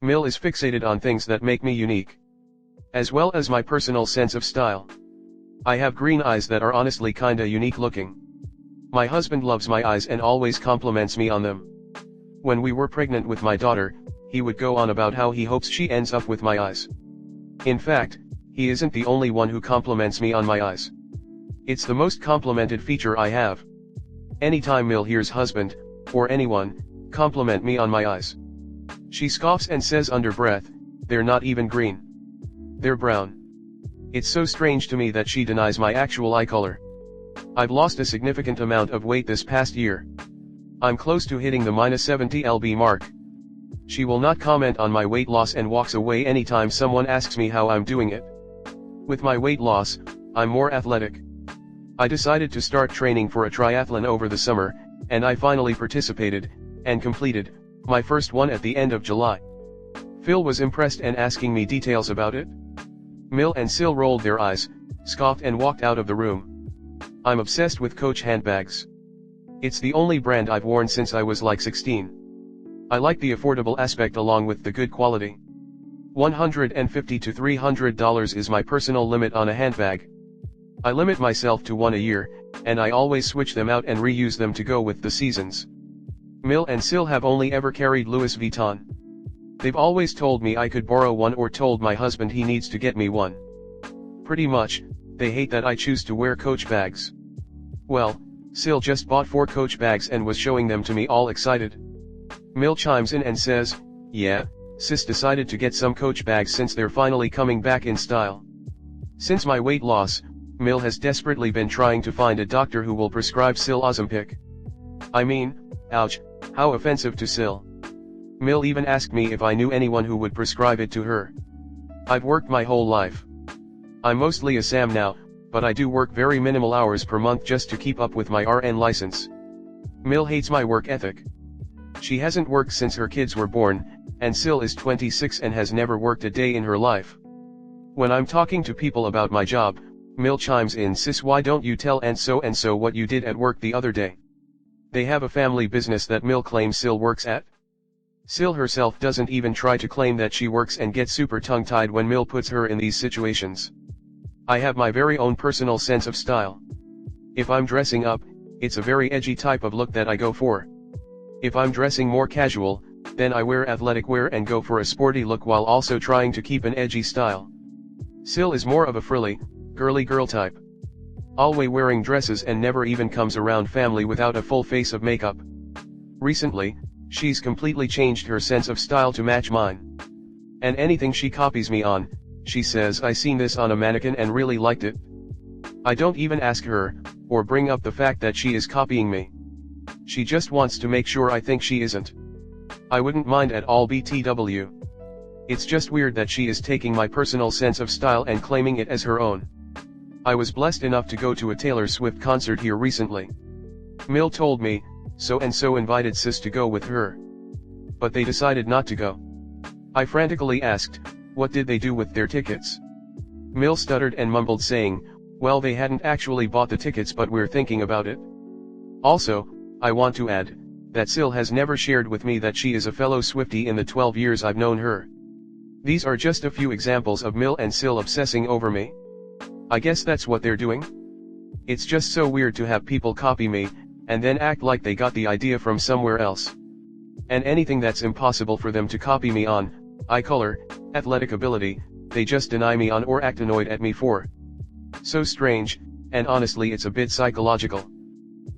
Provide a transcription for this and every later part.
Mill is fixated on things that make me unique, as well as my personal sense of style. I have green eyes that are honestly kinda unique looking. My husband loves my eyes and always compliments me on them. When we were pregnant with my daughter, he would go on about how he hopes she ends up with my eyes. In fact, he isn't the only one who compliments me on my eyes. It's the most complimented feature I have. Anytime Mill hears husband, or anyone, compliment me on my eyes, she scoffs and says under breath, "They're not even green. They're brown." It's so strange to me that she denies my actual eye color. I've lost a significant amount of weight this past year. I'm close to hitting the -70 lb mark. She will not comment on my weight loss and walks away anytime someone asks me how I'm doing it. With my weight loss, I'm more athletic. I decided to start training for a triathlon over the summer, and I finally participated, and completed, my first one at the end of July. Phil was impressed and asking me details about it. Mill and Sil rolled their eyes, scoffed and walked out of the room. I'm obsessed with Coach handbags. It's the only brand I've worn since I was like 16. I like the affordable aspect along with the good quality. $150 to $300 is my personal limit on a handbag. I limit myself to one a year, and I always switch them out and reuse them to go with the seasons. Mill and Sil have only ever carried Louis Vuitton. They've always told me I could borrow one or told my husband he needs to get me one. Pretty much, they hate that I choose to wear Coach bags. Well, Sil just bought 4 Coach bags and was showing them to me all excited. Mill chimes in and says, "Yeah, sis decided to get some Coach bags since they're finally coming back in style." Since my weight loss, Mill has desperately been trying to find a doctor who will prescribe Sil Ozempic. I mean, ouch, how offensive to Sil. Mill even asked me if I knew anyone who would prescribe it to her. I've worked my whole life. I'm mostly a Sam now, but I do work very minimal hours per month just to keep up with my RN license. Mill hates my work ethic. She hasn't worked since her kids were born, and Sil is 26 and has never worked a day in her life. When I'm talking to people about my job, Mill chimes in, "Sis, why don't you tell and so what you did at work the other day?" They have a family business that Mill claims Sil works at. Sil herself doesn't even try to claim that she works and gets super tongue-tied when Mill puts her in these situations. I have my very own personal sense of style. If I'm dressing up, it's a very edgy type of look that I go for. If I'm dressing more casual, then I wear athletic wear and go for a sporty look while also trying to keep an edgy style. Sil is more of a frilly, girly girl type. Always wearing dresses and never even comes around family without a full face of makeup. Recently, she's completely changed her sense of style to match mine. And anything she copies me on, she says, "I seen this on a mannequin and really liked it." I don't even ask her, or bring up the fact that she is copying me. She just wants to make sure I think she isn't. I wouldn't mind at all BTW. It's just weird that she is taking my personal sense of style and claiming it as her own. I was blessed enough to go to a Taylor Swift concert here recently. Mill told me, so-and-so invited sis to go with her. But they decided not to go. I frantically asked, what did they do with their tickets? Mill stuttered and mumbled saying, well, they hadn't actually bought the tickets but we're thinking about it. Also, I want to add, that Sil has never shared with me that she is a fellow Swiftie in the 12 years I've known her. These are just a few examples of Mill and Sil obsessing over me. I guess that's what they're doing? It's just so weird to have people copy me, and then act like they got the idea from somewhere else. And anything that's impossible for them to copy me on, eye color, athletic ability, they just deny me on or act annoyed at me for. So strange, and honestly it's a bit psychological.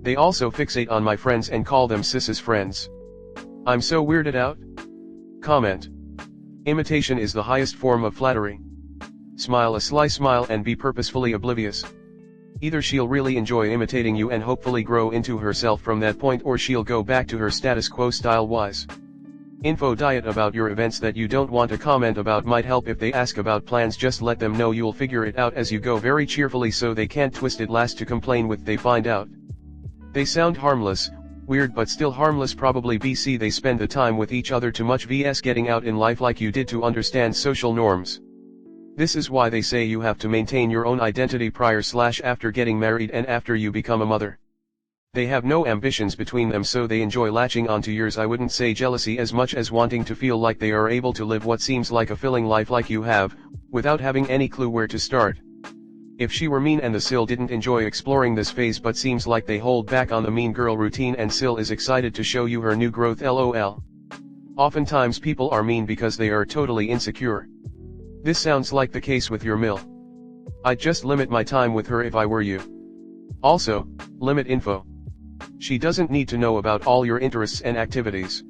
They also fixate on my friends and call them sis's friends. I'm so weirded out. Comment. Imitation is the highest form of flattery. Smile a sly smile and be purposefully oblivious. Either she'll really enjoy imitating you and hopefully grow into herself from that point, or she'll go back to her status quo style-wise. Info diet about your events that you don't want to comment about might help. If they ask about plans, just let them know you'll figure it out as you go very cheerfully so they can't twist it last to complain with they find out. They sound harmless, weird but still harmless. Probably BC they spend the time with each other too much vs getting out in life like you did to understand social norms. This is why they say you have to maintain your own identity prior/after getting married and after you become a mother. They have no ambitions between them, so they enjoy latching onto yours. I wouldn't say jealousy as much as wanting to feel like they are able to live what seems like a filling life like you have, without having any clue where to start. If she were mean and the Sil didn't enjoy exploring this phase, but seems like they hold back on the mean girl routine, and Sil is excited to show you her new growth, lol. Oftentimes people are mean because they are totally insecure. This sounds like the case with your Mil. I'd just limit my time with her if I were you. Also, limit info. She doesn't need to know about all your interests and activities.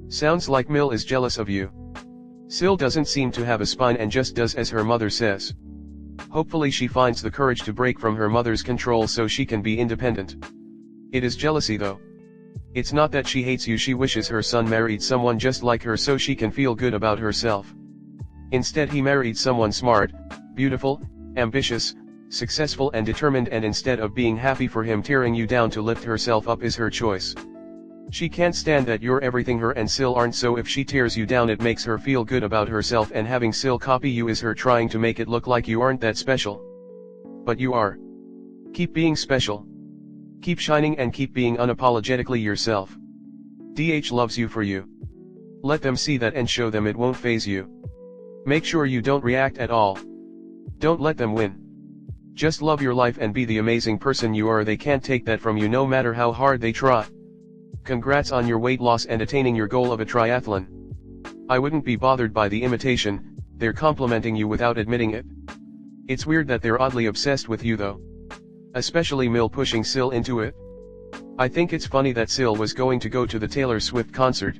Sounds like Mil is jealous of you. Sil doesn't seem to have a spine and just does as her mother says. Hopefully she finds the courage to break from her mother's control so she can be independent. It is jealousy though. It's not that she hates you, she wishes her son married someone just like her so she can feel good about herself. Instead he married someone smart, beautiful, ambitious, successful and determined, and instead of being happy for him tearing you down to lift herself up is her choice. She can't stand that you're everything her and Sil aren't, so if she tears you down it makes her feel good about herself, and having Sil copy you is her trying to make it look like you aren't that special. But you are. Keep being special. Keep shining and keep being unapologetically yourself. DH loves you for you. Let them see that and show them it won't faze you. Make sure you don't react at all. Don't let them win. Just love your life and be the amazing person you are. They can't take that from you no matter how hard they try. Congrats on your weight loss and attaining your goal of a triathlon. I wouldn't be bothered by the imitation, they're complimenting you without admitting it. It's weird that they're oddly obsessed with you though. Especially Mil pushing Sil into it. I think it's funny that Sil was going to go to the Taylor Swift concert.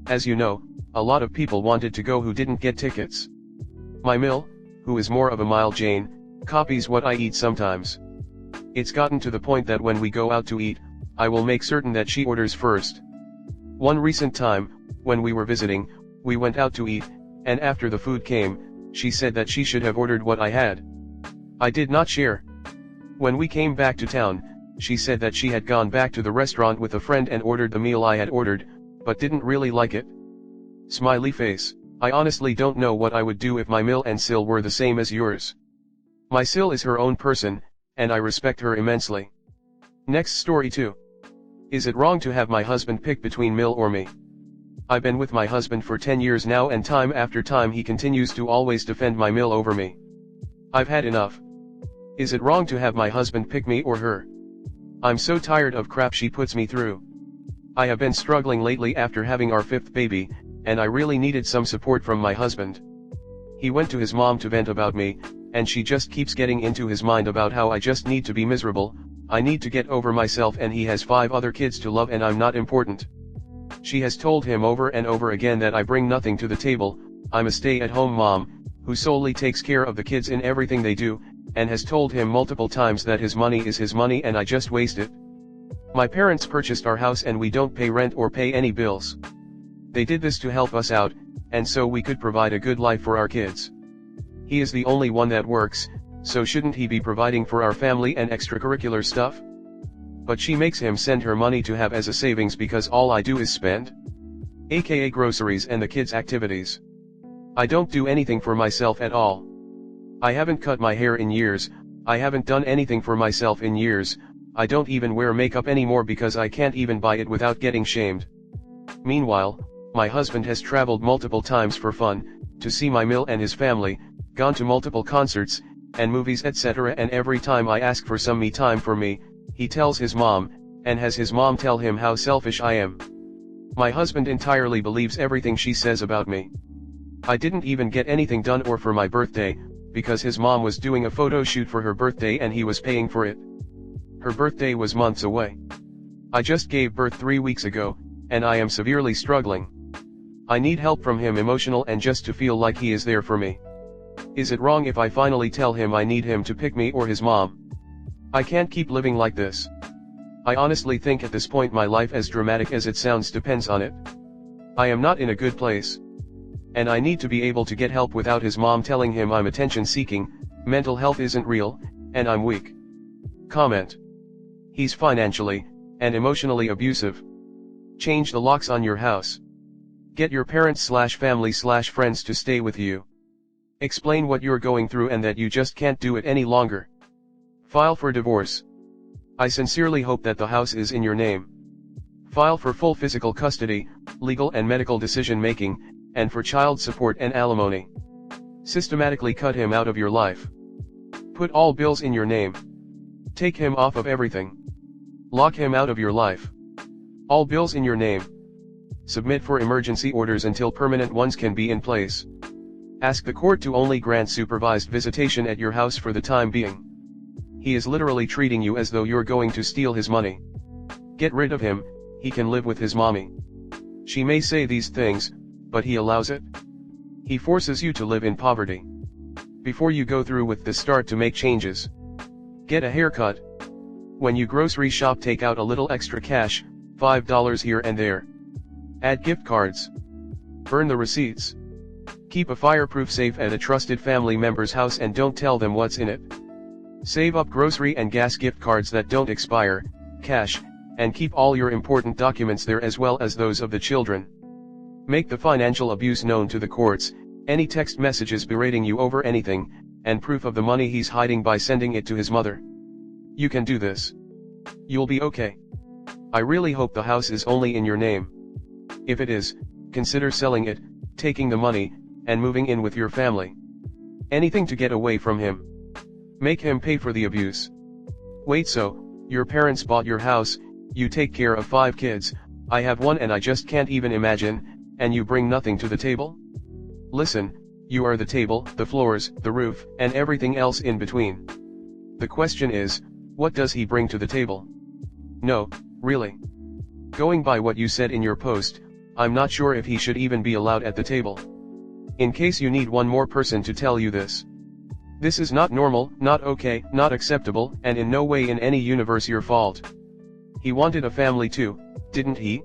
As you know, a lot of people wanted to go who didn't get tickets. My Mil, who is more of a mild Jane, copies what I eat sometimes. It's gotten to the point that when we go out to eat, I will make certain that she orders first. One recent time, when we were visiting, we went out to eat, and after the food came, she said that she should have ordered what I had. I did not share. When we came back to town, she said that she had gone back to the restaurant with a friend and ordered the meal I had ordered, but didn't really like it. Smiley face. I honestly don't know what I would do if my Mil and Sil were the same as yours. My Sil is her own person, and I respect her immensely. Next story 2. Is it wrong to have my husband pick between Mil or me? I've been with my husband for 10 years now, and time after time he continues to always defend my Mil over me. I've had enough. Is it wrong to have my husband pick me or her? I'm so tired of crap she puts me through. I have been struggling lately after having our 5th baby, and I really needed some support from my husband. He went to his mom to vent about me, and she just keeps getting into his mind about how I just need to be miserable, I need to get over myself, and he has 5 other kids to love and I'm not important. She has told him over and over again that I bring nothing to the table, I'm a stay-at-home mom, who solely takes care of the kids in everything they do, and has told him multiple times that his money is his money and I just waste it. My parents purchased our house and we don't pay rent or pay any bills. They did this to help us out, and so we could provide a good life for our kids. He is the only one that works, so shouldn't he be providing for our family and extracurricular stuff? But she makes him send her money to have as a savings because all I do is spend. AKA groceries and the kids' activities. I don't do anything for myself at all. I haven't cut my hair in years, I haven't done anything for myself in years, I don't even wear makeup anymore because I can't even buy it without getting shamed. Meanwhile, my husband has traveled multiple times for fun, to see my Mil and his family, gone to multiple concerts, and movies etc., and every time I ask for some me time for me, he tells his mom, and has his mom tell him how selfish I am. My husband entirely believes everything she says about me. I didn't even get anything done or for my birthday, because his mom was doing a photo shoot for her birthday and he was paying for it. Her birthday was months away. I just gave birth 3 weeks ago, and I am severely struggling. I need help from him, emotional and just to feel like he is there for me. Is it wrong if I finally tell him I need him to pick me or his mom? I can't keep living like this. I honestly think at this point my life, as dramatic as it sounds, depends on it. I am not in a good place. And I need to be able to get help without his mom telling him I'm attention seeking, mental health isn't real, and I'm weak. Comment. He's financially and emotionally abusive. Change the locks on your house. Get your parents/family/friends to stay with you. Explain what you're going through and that you just can't do it any longer. File for divorce. I sincerely hope that the house is in your name. File for full physical custody, legal and medical decision making, and for child support and alimony. Systematically cut him out of your life. Put all bills in your name. Take him off of everything. Lock him out of your life. All bills in your name. Submit for emergency orders until permanent ones can be in place. Ask the court to only grant supervised visitation at your house for the time being. He is literally treating you as though you're going to steal his money. Get rid of him, he can live with his mommy. She may say these things, but he allows it. He forces you to live in poverty. Before you go through with this, start to make changes. Get a haircut. When you grocery shop, take out a little extra cash, $5 here and there. Add gift cards. Burn the receipts. Keep a fireproof safe at a trusted family member's house and don't tell them what's in it. Save up grocery and gas gift cards that don't expire, cash, and keep all your important documents there as well as those of the children. Make the financial abuse known to the courts, any text messages berating you over anything, and proof of the money he's hiding by sending it to his mother. You can do this. You'll be okay. I really hope the house is only in your name. If it is, consider selling it, taking the money, and moving in with your family. Anything to get away from him. Make him pay for the abuse. Wait, so, your parents bought your house, you take care of 5 kids, I have 1 and I just can't even imagine, and you bring nothing to the table? Listen, you are the table, the floors, the roof, and everything else in between. The question is, what does he bring to the table? No, really. Going by what you said in your post, I'm not sure if he should even be allowed at the table. In case you need one more person to tell you this. This is not normal, not okay, not acceptable, and in no way in any universe your fault. He wanted a family too, didn't he?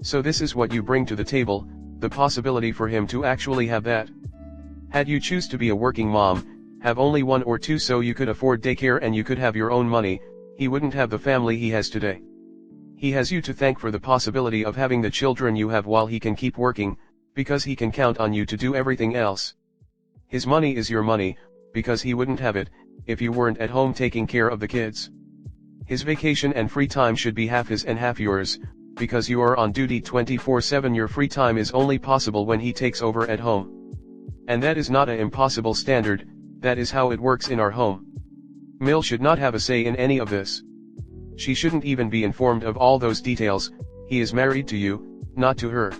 So this is what you bring to the table, the possibility for him to actually have that. Had you choose to be a working mom, have only 1 or 2 so you could afford daycare and you could have your own money, he wouldn't have the family he has today. He has you to thank for the possibility of having the children you have while he can keep working, because he can count on you to do everything else. His money is your money, because he wouldn't have it, if you weren't at home taking care of the kids. His vacation and free time should be half his and half yours, because you are on duty 24/7. Your free time is only possible when he takes over at home. And that is not an impossible standard, that is how it works in our home. Mill should not have a say in any of this. She shouldn't even be informed of all those details, he is married to you, not to her.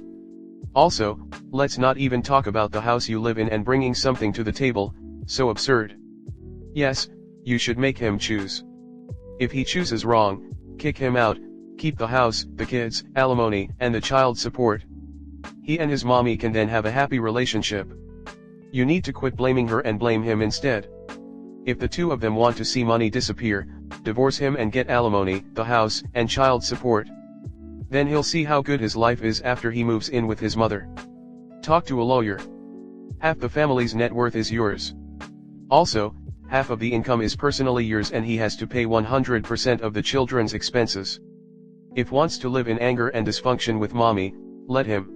Also, let's not even talk about the house you live in and bringing something to the table, so absurd. Yes, you should make him choose. If he chooses wrong, kick him out, keep the house, the kids, alimony, and the child support. He and his mommy can then have a happy relationship. You need to quit blaming her and blame him instead. If the 2 of them want to see money disappear, divorce him and get alimony, the house, and child support. Then he'll see how good his life is after he moves in with his mother. Talk to a lawyer. Half the family's net worth is yours. Also, half of the income is personally yours and he has to pay 100% of the children's expenses. If wants to live in anger and dysfunction with mommy, let him.